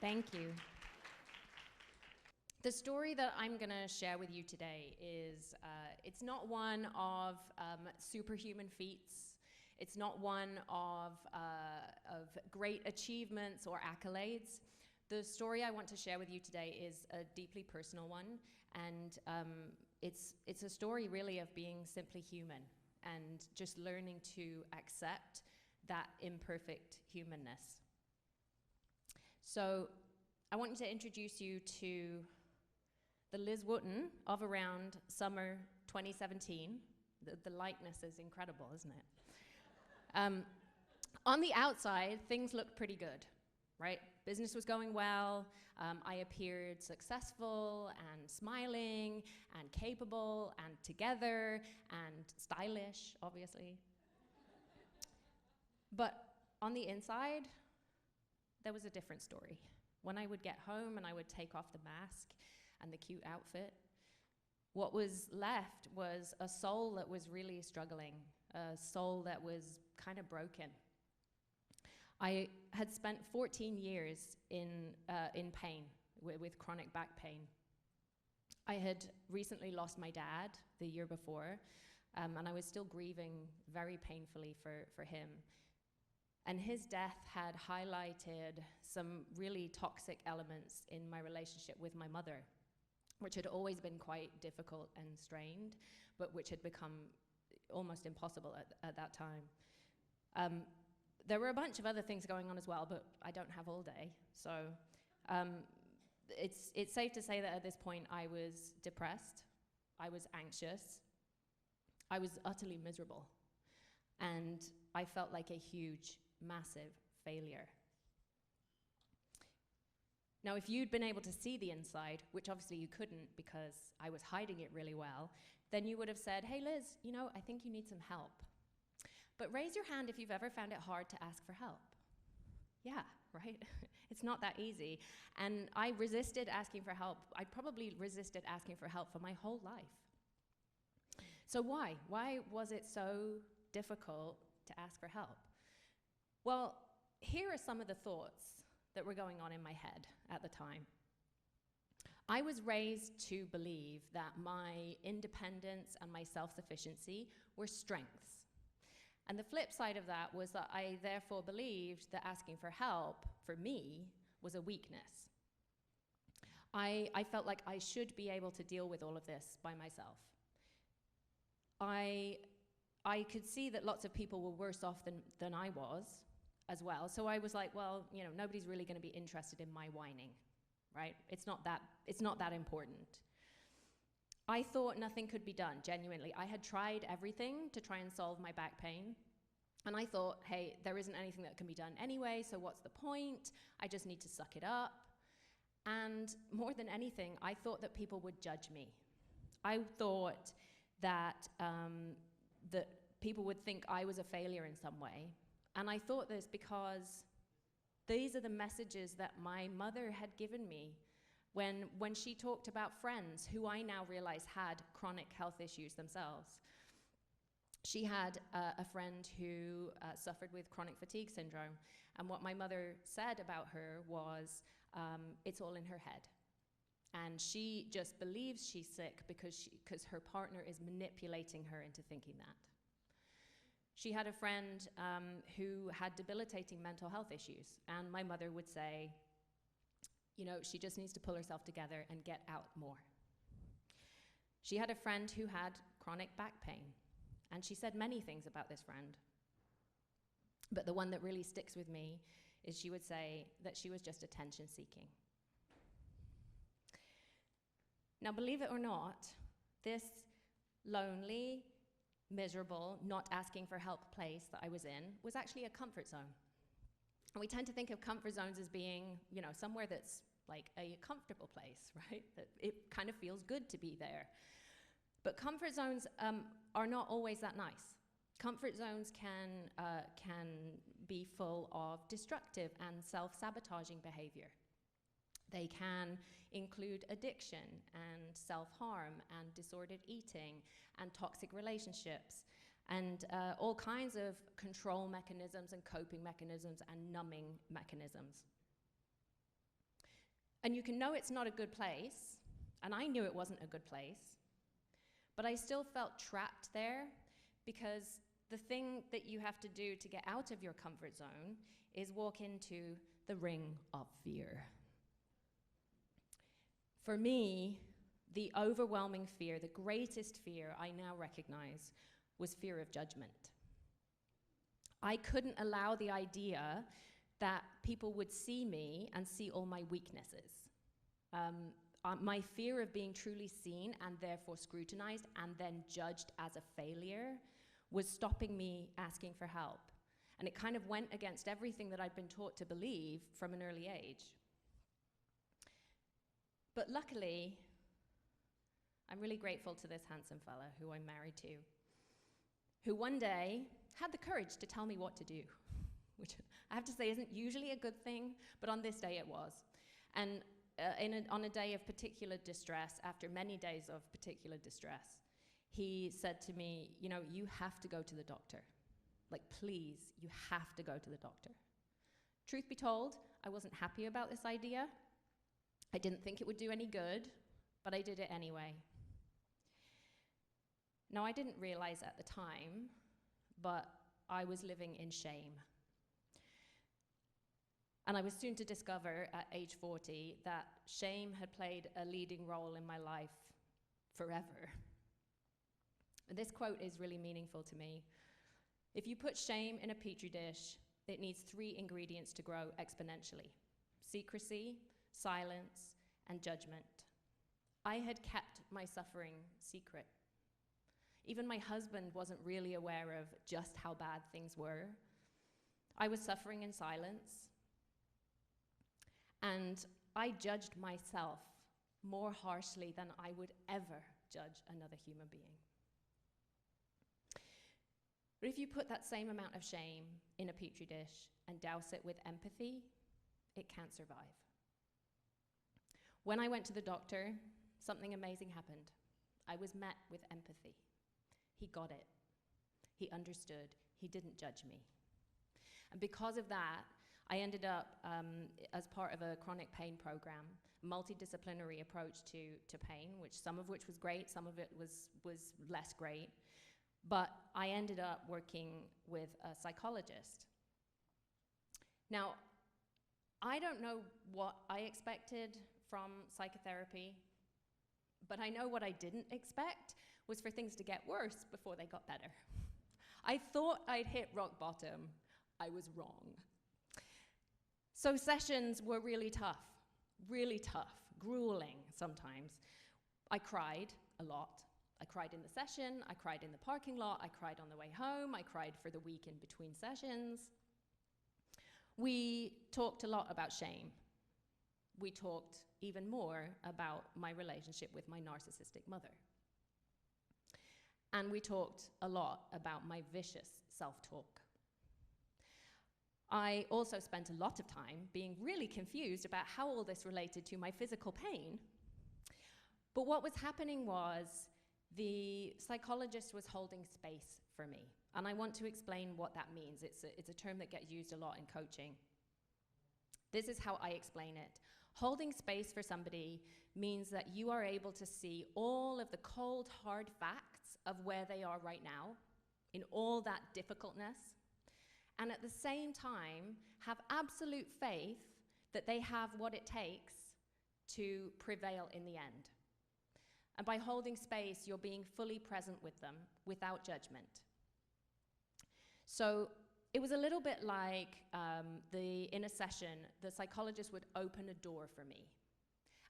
Thank you. The story that I'm going to share with you today is, it's not one of superhuman feats. It's not one of great achievements or accolades. The story I want to share with you today is a deeply personal one, and it's a story really of being simply human and just learning to accept that imperfect humanness. So I want to introduce you to the Liz Wootton of around summer 2017. The likeness is incredible, isn't it? On the outside, things looked pretty good, right? Business was going well. I appeared successful and smiling and capable and together and stylish, obviously. But on the inside, there was a different story. When I would get home and I would take off the mask and the cute outfit, what was left was a soul that was really struggling, a soul that was kind of broken. I had spent 14 years in pain, with chronic back pain. I had recently lost my dad the year before, and I was still grieving very painfully for him. And his death had highlighted some really toxic elements in my relationship with my mother, which had always been quite difficult and strained, but which had become almost impossible at that time. There were a bunch of other things going on as well, but I don't have all day. So it's safe to say that at this point I was depressed, I was anxious, I was utterly miserable, and I felt like a huge, massive failure. Now, if you'd been able to see the inside, which obviously you couldn't because I was hiding it really well, then you would have said, hey Liz, you know, I think you need some help. But raise your hand if you've ever found it hard to ask for help. Yeah, right? It's not that easy. And I resisted asking for help. I probably resisted asking for help for my whole life. So why? Why was it so difficult to ask for help? Well, here are some of the thoughts that were going on in my head at the time. I was raised to believe that my independence and my self-sufficiency were strengths. And the flip side of that was that I therefore believed that asking for help, for me, was a weakness. I felt like I should be able to deal with all of this by myself. I could see that lots of people were worse off than I was as well. So I was like, well, you know, nobody's really going to be interested in my whining, right? It's not that important. I thought nothing could be done, genuinely. I had tried everything to try and solve my back pain. And I thought, hey, there isn't anything that can be done anyway, so what's the point? I just need to suck it up. And more than anything, I thought that people would judge me. I thought that that people would think I was a failure in some way. And I thought this because these are the messages that my mother had given me when she talked about friends who I now realize had chronic health issues themselves. She had a friend who suffered with chronic fatigue syndrome, and what my mother said about her was, it's all in her head. And she just believes she's sick because her partner is manipulating her into thinking that. She had a friend who had debilitating mental health issues, and my mother would say, you know, she just needs to pull herself together and get out more. She had a friend who had chronic back pain, and she said many things about this friend. But the one that really sticks with me is she would say that she was just attention seeking. Now, believe it or not, this lonely, miserable, not asking for help place that I was in was actually a comfort zone. And we tend to think of comfort zones as being, you know, somewhere that's like a comfortable place, right? That it kind of feels good to be there. But comfort zones are not always that nice. Comfort zones can be full of destructive and self-sabotaging behavior. They can include addiction and self-harm and disordered eating and toxic relationships and all kinds of control mechanisms and coping mechanisms and numbing mechanisms. And you can know it's not a good place, and I knew it wasn't a good place, but I still felt trapped there because the thing that you have to do to get out of your comfort zone is walk into the ring of fear. For me, the overwhelming fear, the greatest fear I now recognize, was fear of judgment. I couldn't allow the idea that people would see me and see all my weaknesses. My fear of being truly seen and therefore scrutinized and then judged as a failure was stopping me asking for help. And it kind of went against everything that I'd been taught to believe from an early age. But luckily, I'm really grateful to this handsome fella who I'm married to, who one day had the courage to tell me what to do, which I have to say isn't usually a good thing, but on this day it was. And on a day of particular distress, after many days of particular distress, he said to me, you know, you have to go to the doctor. Like, please, you have to go to the doctor. Truth be told, I wasn't happy about this idea. I didn't think it would do any good, but I did it anyway. Now, I didn't realize at the time, but I was living in shame. And I was soon to discover at age 40 that shame had played a leading role in my life forever. And this quote is really meaningful to me. If you put shame in a petri dish, it needs 3 ingredients to grow exponentially: secrecy, silence, and judgment. I had kept my suffering secret. Even my husband wasn't really aware of just how bad things were. I was suffering in silence. And I judged myself more harshly than I would ever judge another human being. But if you put that same amount of shame in a petri dish and douse it with empathy, it can't survive. When I went to the doctor, something amazing happened. I was met with empathy. He got it. He understood. He didn't judge me. And because of that, I ended up, as part of a chronic pain program, multidisciplinary approach to pain, some of which was great, some of it was less great. But I ended up working with a psychologist. Now, I don't know what I expected from psychotherapy, but I know what I didn't expect was for things to get worse before they got better. I thought I'd hit rock bottom. I was wrong. So sessions were really tough, grueling sometimes. I cried a lot. I cried in the session, I cried in the parking lot, I cried on the way home, I cried for the week in between sessions. We talked a lot about shame. We talked even more about my relationship with my narcissistic mother. And we talked a lot about my vicious self-talk. I also spent a lot of time being really confused about how all this related to my physical pain. But what was happening was the psychologist was holding space for me. And I want to explain what that means. It's a term that gets used a lot in coaching. This is how I explain it. Holding space for somebody means that you are able to see all of the cold, hard facts of where they are right now, in all that difficultness, and at the same time have absolute faith that they have what it takes to prevail in the end. And by holding space, you're being fully present with them without judgment. So it was a little bit like in a session, the psychologist would open a door for me.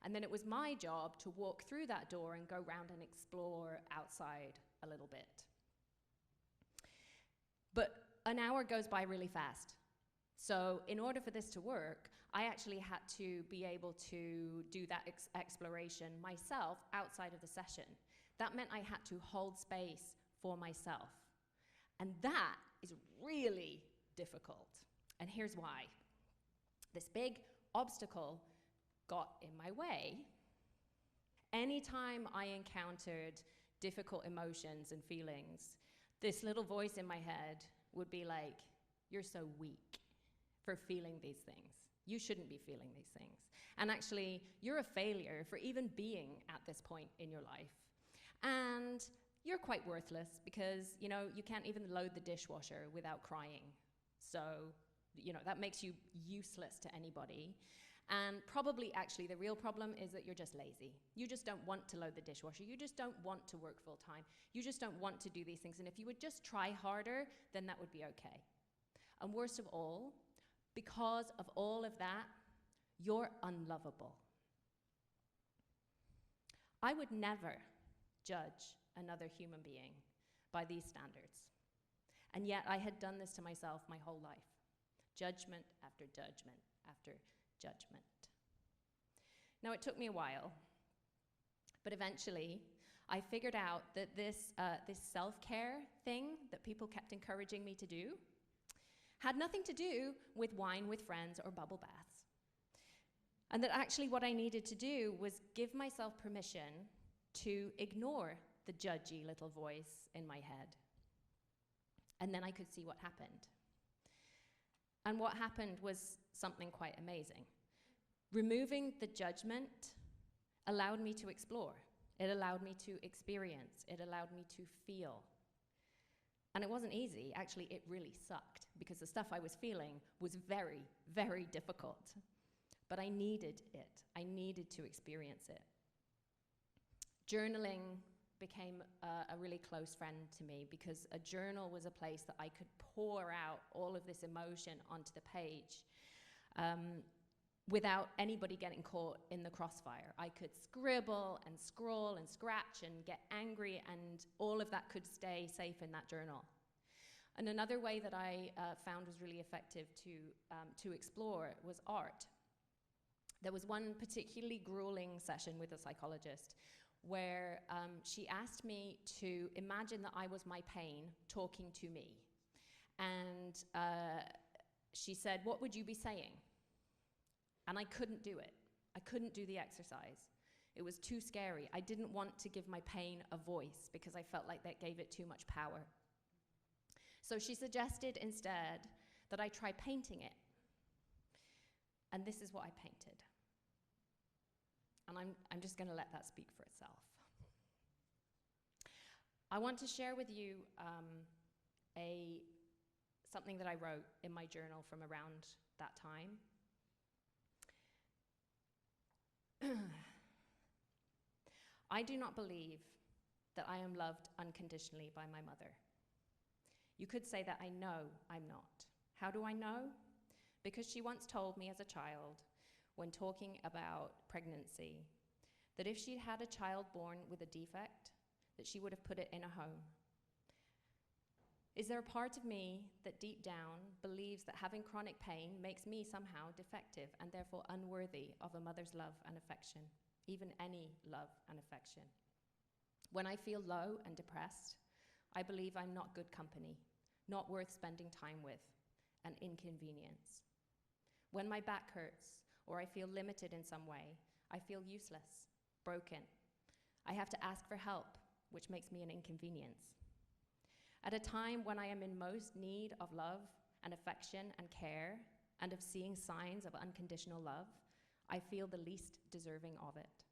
And then it was my job to walk through that door and go around and explore outside a little bit. But an hour goes by really fast. So in order for this to work, I actually had to be able to do that exploration myself outside of the session. That meant I had to hold space for myself. And that is really difficult. And here's why. This big obstacle got in my way. Anytime I encountered difficult emotions and feelings, this little voice in my head would be like, "You're so weak for feeling these things. You shouldn't be feeling these things." And actually, you're a failure for even being at this point in your life. And you're quite worthless because, you know, you can't even load the dishwasher without crying. So, you know, that makes you useless to anybody. And probably actually the real problem is that you're just lazy. You just don't want to load the dishwasher. You just don't want to work full time. You just don't want to do these things. And if you would just try harder, then that would be okay. And worst of all, because of all of that, you're unlovable. I would never judge another human being by these standards. And yet I had done this to myself my whole life. Judgment after judgment after judgment. Now, it took me a while, but eventually I figured out that this self-care thing that people kept encouraging me to do had nothing to do with wine with friends or bubble baths. And that actually what I needed to do was give myself permission to ignore the judgy little voice in my head. And then I could see what happened. And what happened was something quite amazing. Removing the judgment allowed me to explore. It allowed me to experience. It allowed me to feel. And it wasn't easy. Actually, it really sucked because the stuff I was feeling was very, very difficult. But I needed it. I needed to experience it. Journaling became a really close friend to me because a journal was a place that I could pour out all of this emotion onto the page without anybody getting caught in the crossfire. I could scribble and scroll and scratch and get angry, and all of that could stay safe in that journal. And another way that I found was really effective to explore was art. There was one particularly grueling session with a psychologist where she asked me to imagine that I was my pain talking to me. And she said, "What would you be saying?" And I couldn't do it. I couldn't do the exercise. It was too scary. I didn't want to give my pain a voice because I felt like that gave it too much power. So she suggested instead that I try painting it. And this is what I painted. And I'm just going to let that speak for itself. I want to share with you something that I wrote in my journal from around that time. I do not believe that I am loved unconditionally by my mother. You could say that I know I'm not. How do I know? Because she once told me as a child, when talking about pregnancy, that if she'd had a child born with a defect, that she would have put it in a home. Is there a part of me that deep down believes that having chronic pain makes me somehow defective and therefore unworthy of a mother's love and affection, even any love and affection? When I feel low and depressed, I believe I'm not good company, not worth spending time with, an inconvenience. When my back hurts or I feel limited in some way, I feel useless, broken. I have to ask for help, which makes me an inconvenience. At a time when I am in most need of love and affection and care and of seeing signs of unconditional love, I feel the least deserving of it.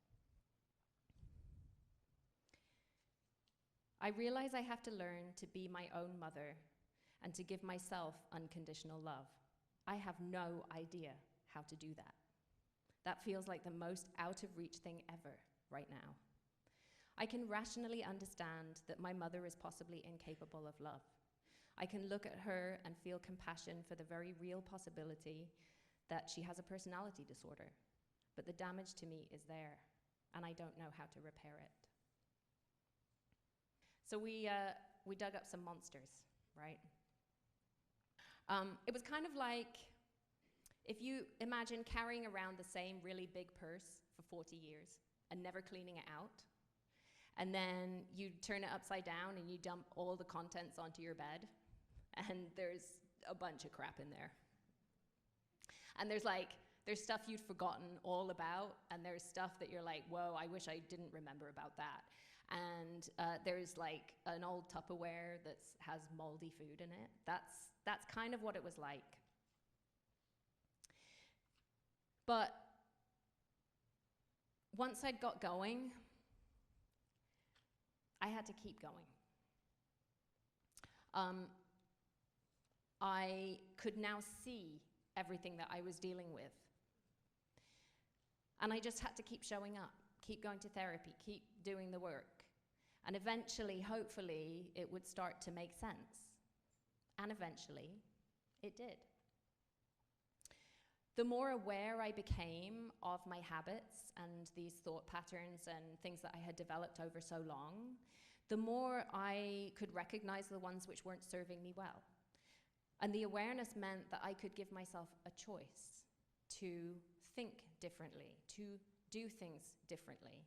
I realize I have to learn to be my own mother and to give myself unconditional love. I have no idea how to do that. That feels like the most out of reach thing ever right now. I can rationally understand that my mother is possibly incapable of love. I can look at her and feel compassion for the very real possibility that she has a personality disorder. But the damage to me is there, and I don't know how to repair it. So we dug up some monsters, right? It was kind of like if you imagine carrying around the same really big purse for 40 years and never cleaning it out, and then you turn it upside down and you dump all the contents onto your bed, and there's a bunch of crap in there. And there's stuff you'd forgotten all about, and there's stuff that you're like, whoa, I wish I didn't remember about that. And there's like an old Tupperware that has moldy food in it. That's kind of what it was like. But once I'd got going, I had to keep going. I could now see everything that I was dealing with. And I just had to keep showing up, keep going to therapy, keep doing the work. And eventually, hopefully, it would start to make sense. And eventually, it did. The more aware I became of my habits and these thought patterns and things that I had developed over so long, the more I could recognize the ones which weren't serving me well. And the awareness meant that I could give myself a choice to think differently, to do things differently.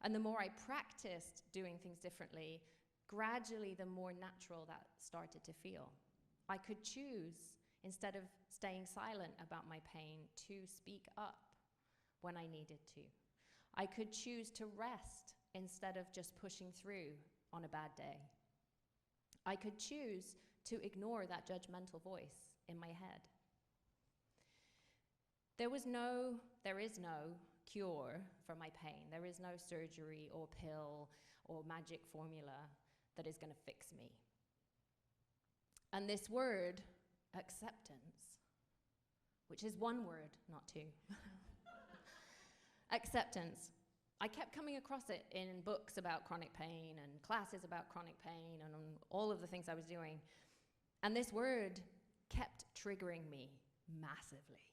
And the more I practiced doing things differently, gradually the more natural that started to feel. I could choose, instead of staying silent about my pain, to speak up when I needed to. I could choose to rest instead of just pushing through on a bad day. I could choose to ignore that judgmental voice in my head. There is no cure for my pain. There is no surgery or pill or magic formula that is going to fix me. And this word, acceptance, which is one word, not two. Acceptance. I kept coming across it in books about chronic pain and classes about chronic pain and on all of the things I was doing. And this word kept triggering me massively.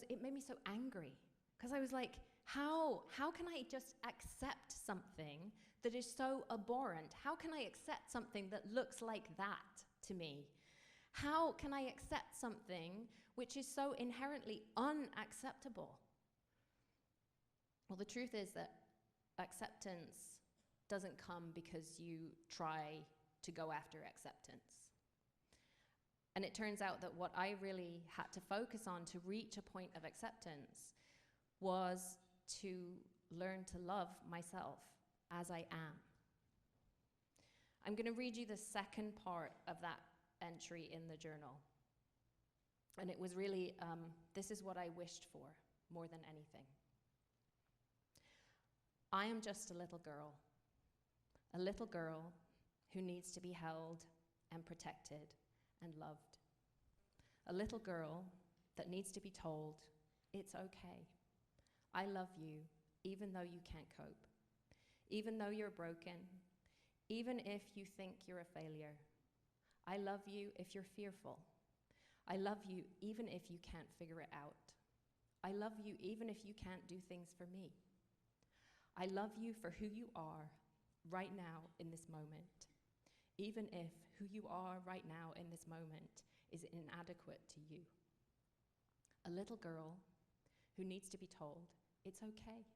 It made me so angry because I was like, how can I just accept something that is so abhorrent? How can I accept something that looks like that to me? How can I accept something which is so inherently unacceptable? Well, the truth is that acceptance doesn't come because you try to go after acceptance. And it turns out that what I really had to focus on to reach a point of acceptance was to learn to love myself as I am. I'm going to read you the second part of that entry in the journal. And it was really, this is what I wished for more than anything. I am just a little girl who needs to be held and protected and loved. A little girl that needs to be told, it's okay. I love you, even though you can't cope, even though you're broken, even if you think you're a failure. I love you if you're fearful. I love you even if you can't figure it out. I love you even if you can't do things for me. I love you for who you are right now in this moment, even if who you are right now in this moment is inadequate to you. A little girl who needs to be told, it's okay.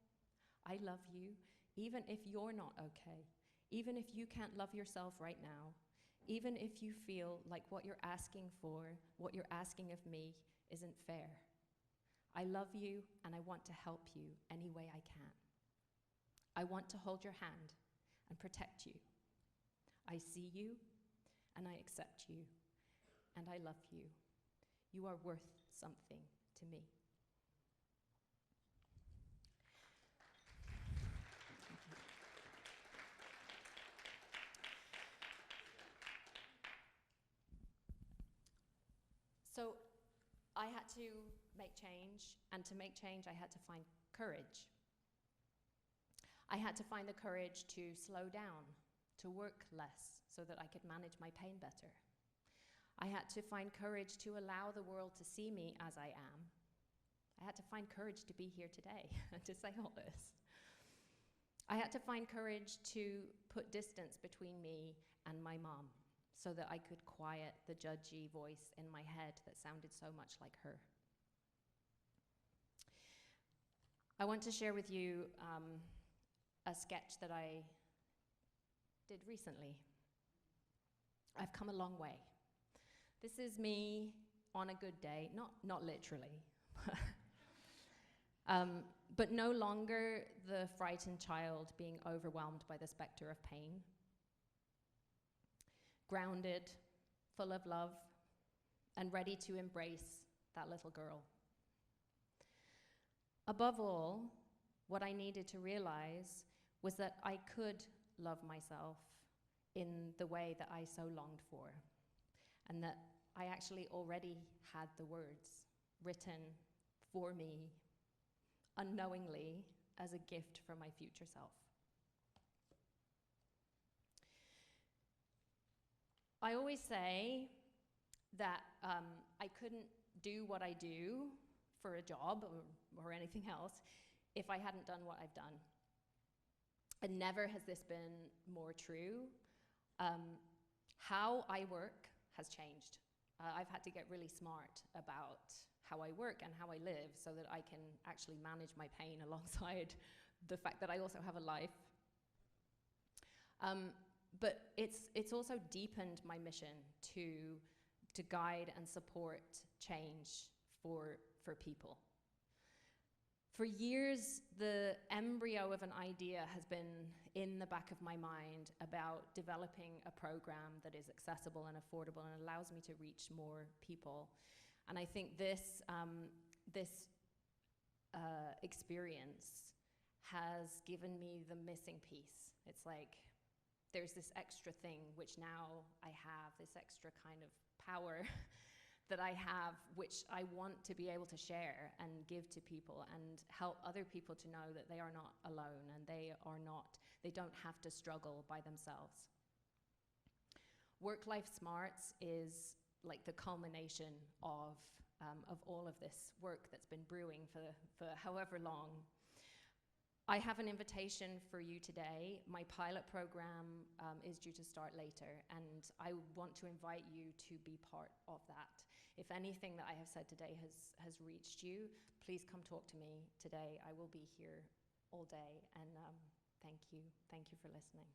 I love you even if you're not okay, even if you can't love yourself right now, even if you feel like what you're asking for, what you're asking of me isn't fair. I love you and I want to help you any way I can. I want to hold your hand and protect you. I see you and I accept you and I love you. You are worth something to me. So I had to make change, and to make change I had to find courage. I had to find the courage to slow down, to work less so that I could manage my pain better. I had to find courage to allow the world to see me as I am. I had to find courage to be here today and to say all this. I had to find courage to put distance between me and my mom so that I could quiet the judgy voice in my head that sounded so much like her. I want to share with you a sketch that I did recently. I've come a long way. This is me on a good day, not literally, but no longer the frightened child being overwhelmed by the specter of pain. Grounded, full of love, and ready to embrace that little girl. Above all, what I needed to realize was that I could love myself in the way that I so longed for, and that I actually already had the words written for me unknowingly as a gift from my future self. I always say that I couldn't do what I do for a job or anything else if I hadn't done what I've done. And never has this been more true. How I work has changed. I've had to get really smart about how I work and how I live so that I can actually manage my pain alongside the fact that I also have a life. But it's also deepened my mission to guide and support change for people. For years, the embryo of an idea has been in the back of my mind about developing a program that is accessible and affordable and allows me to reach more people. And I think this experience has given me the missing piece. It's like there's this extra thing which now I have, this extra kind of power that I have, which I want to be able to share and give to people and help other people to know that they are not alone and they don't have to struggle by themselves. Work-Life Smarts is like the culmination of all of this work that's been brewing for however long. I have an invitation for you today. My pilot program is due to start later, and I want to invite you to be part of that. If anything that I have said today has reached you, please come talk to me today. I will be here all day, and thank you. Thank you for listening.